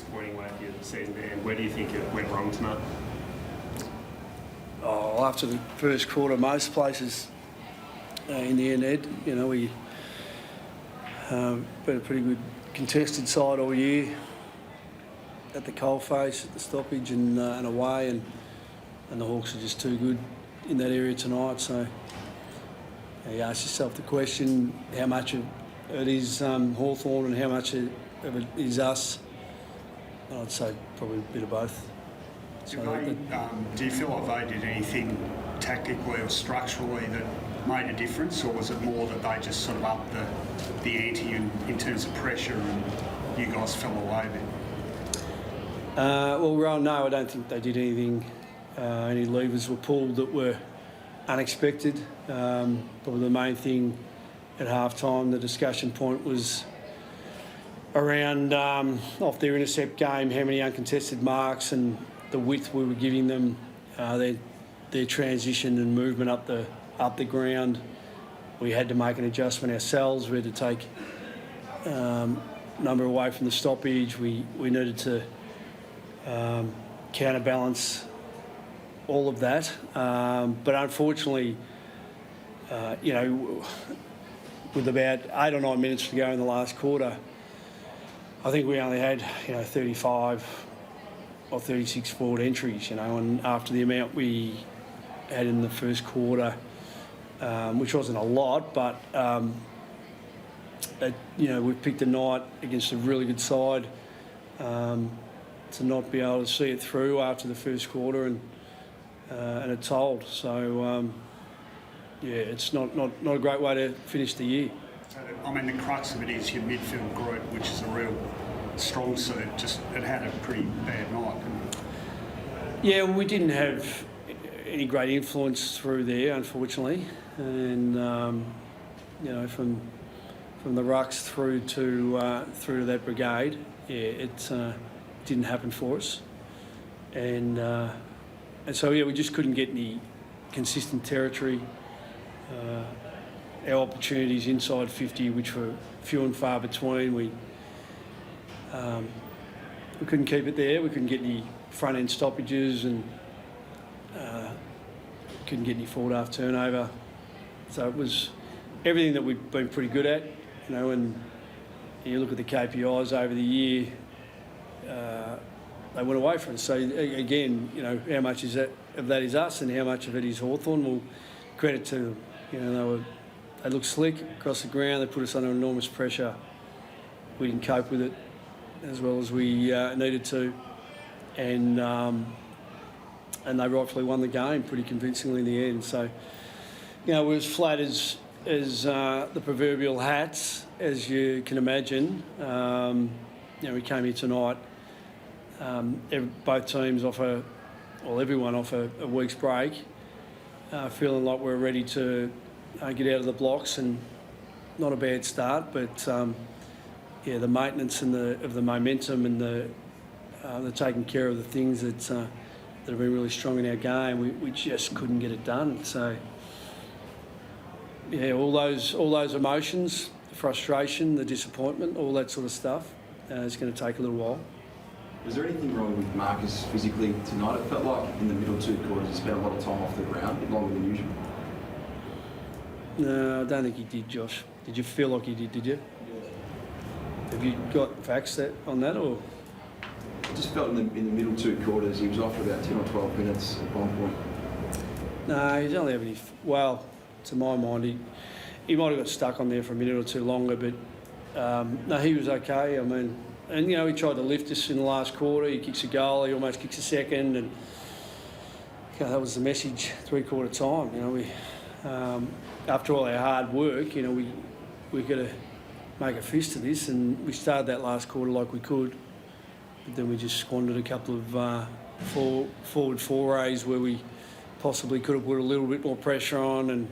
disappointing way for your season to end. Where do you think it went wrong tonight? Oh, after the first quarter, most places in the end, Ed, you know, we been a pretty good contested side all year at the coalface, at the stoppage and away, and the Hawks are just too good in that area tonight. So you ask yourself the question, how much of it is Hawthorn and how much of it is us? I'd say probably a bit of both. Do you feel like they did anything tactically or structurally that made a difference, or was it more that they just sort of upped the ante in terms of pressure and you guys fell away a bit? Well, no, I don't think they did anything. Any levers were pulled that were unexpected. Probably the main thing at half-time, the discussion point was around off their intercept game, how many uncontested marks and the width we were giving them, their transition and movement up the ground. We had to make an adjustment ourselves. We had to take number away from the stoppage. We needed to counterbalance all of that. But unfortunately, you know, with about 8 or 9 minutes to go in the last quarter, I think we only had, 35 or 36 forward entries, and after the amount we had in the first quarter, which wasn't a lot, but, we picked a night against a really good side to not be able to see it through after the first quarter, and it told. So, it's not a great way to finish the year. So, I mean, the crux of it is your midfield group, which is a real strong suit. It had a pretty bad night, didn't it? Yeah, well, we didn't have any great influence through there, unfortunately, and from the rucks through to that brigade, it didn't happen for us, and so we just couldn't get any consistent territory. Our opportunities inside 50, which were few and far between, we couldn't keep it there. We couldn't get any front end stoppages, and couldn't get any forward half turnover. So it was everything that we've been pretty good at, and you look at the KPIs over the year, they went away from us. So again, how much of that is us and how much of it is Hawthorn? Well, credit to them. They looked slick across the ground. They put us under enormous pressure. We didn't cope with it as well as we needed to, and they rightfully won the game pretty convincingly in the end. So, we're as flat as the proverbial hats, as you can imagine. We came here tonight, both teams everyone off a week's break, feeling like we're ready to get out of the blocks, and not a bad start, but the maintenance of the momentum and the taking care of the things that have been really strong in our game, we just couldn't get it done. So all those emotions, the frustration, the disappointment, all that sort of stuff, is going to take a little while. Was there anything wrong with Marcus physically tonight? It felt like in the middle 2 quarters he spent a lot of time off the ground, a bit longer than usual. No, I don't think he did, Josh. Did you feel like he did you? Yeah. Have you got facts on that, or? I just felt in the middle 2 quarters he was off for about 10 or 12 minutes at one point. No, he's only having well, to my mind, he might have got stuck on there for a minute or two longer, but no, he was okay. I mean, and he tried to lift us in the last quarter. He kicks a goal, he almost kicks a second, and that was the message 3/4 time. We after all our hard work, we got to make a fist of this, and we started that last quarter like we could, but then we just squandered a couple of forward forays where we possibly could have put a little bit more pressure on, and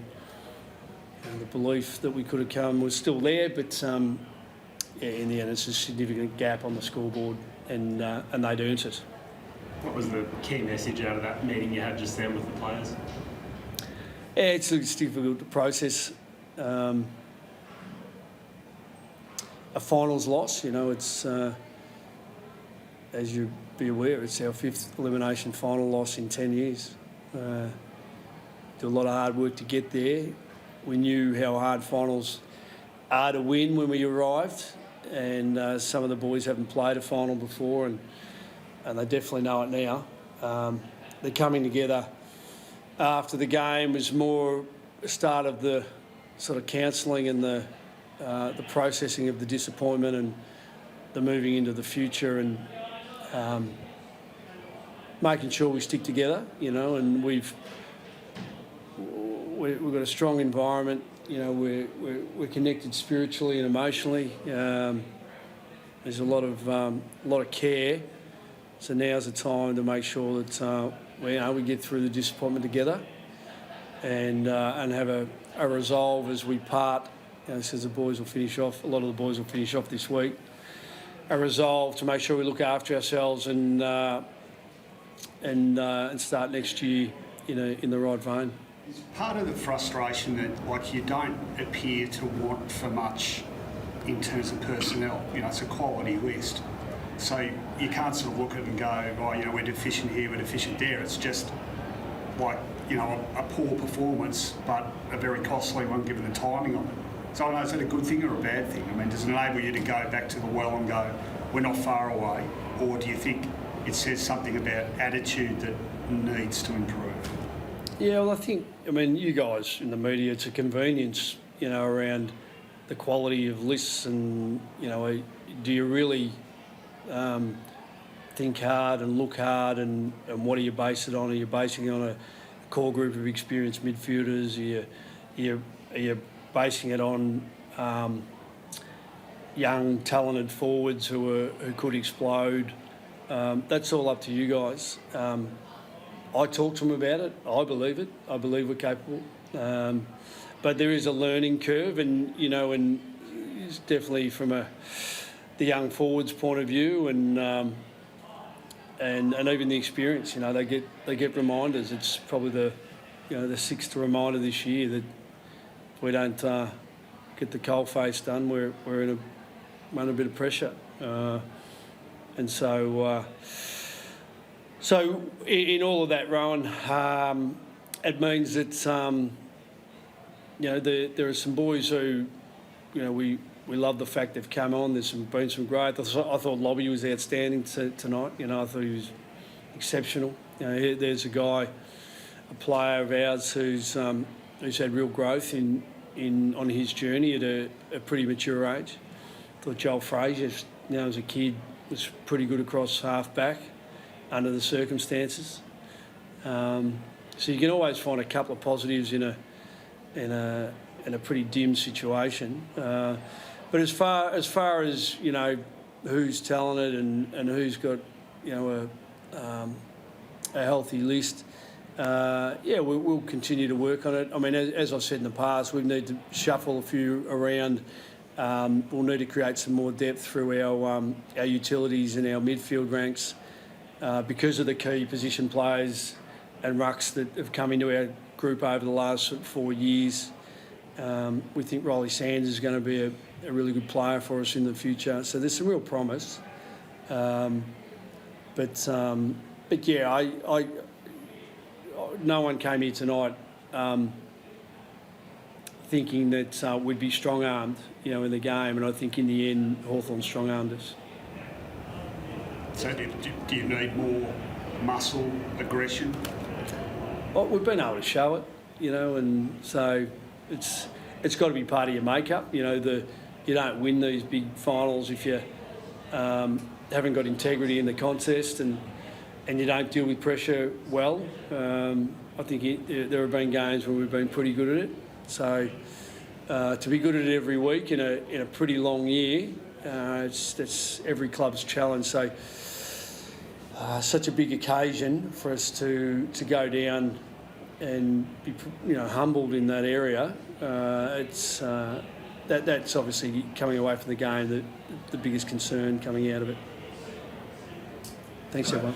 the belief that we could have come was still there, but in the end it's a significant gap on the scoreboard, and they'd earned it. What was the key message out of that meeting you had just then with the players? Yeah, it's difficult to process a finals loss. It's as you be aware, it's our 5th elimination final loss in 10 years. Did a lot of hard work to get there. We knew how hard finals are to win when we arrived, and some of the boys haven't played a final before, and they definitely know it now. They're coming together after the game was more a start of the sort of counselling and the processing of the disappointment and the moving into the future, and making sure we stick together, and we've got a strong environment. We're connected spiritually and emotionally. There's a lot of care. So now's the time to make sure that we get through the disappointment together, and have a resolve as we part. Since the boys will finish off, a lot of the boys will finish off this week. A resolve to make sure we look after ourselves and start next year in the right vein. Is part of the frustration that you don't appear to want for much in terms of personnel? It's a quality list, so you can't sort of look at it and go, we're deficient here, we're deficient there. It's just like a poor performance, but a very costly one given the timing of it. So I don't know, is that a good thing or a bad thing? Does it enable you to go back to the well and go, we're not far away, or do you think it says something about attitude that needs to improve? Yeah, well, I think, you guys in the media, it's a convenience, around the quality of lists, and, do you really think hard and look hard, and what do you base it on? Are you basing it on a core group of experienced midfielders? Are you basing it on young, talented forwards who could explode? That's all up to you guys. I talk to them about it. I believe it. I believe we're capable. But there is a learning curve, and it's definitely from the young forwards' point of view, and even the experience. They get reminders. It's probably the 6th reminder this year that if we don't get the coal face done, we're under a bit of pressure, and so. So in all of that, Rowan, it means that there are some boys who, we love the fact they've come on. There's been some great. I thought Lobby was outstanding tonight. I thought he was exceptional. There's a guy, a player of ours who's had real growth on his journey at a pretty mature age. I thought Joel Frazier, as a kid, was pretty good across half back under the circumstances. So you can always find a couple of positives in a pretty dim situation. But as far as who's talented and who's got a healthy list, we'll continue to work on it. As I've said in the past, we need to shuffle a few around. We'll need to create some more depth through our utilities and our midfield ranks. Because of the key position players and rucks that have come into our group over the last 4 years, we think Riley Sanders is going to be a really good player for us in the future. So there's some real promise. But yeah, no one came here tonight thinking that we'd be strong-armed, in the game, and I think in the end Hawthorn strong-armed us. So do you need more muscle, aggression? Well, we've been able to show it, and so it's got to be part of your makeup. You don't win these big finals if you haven't got integrity in the contest and you don't deal with pressure well. I think there have been games where we've been pretty good at it. So to be good at it every week in a pretty long year, that's every club's challenge. So such a big occasion for us to go down and be humbled in that area. That's obviously coming away from the game the biggest concern coming out of it. Thanks, everyone.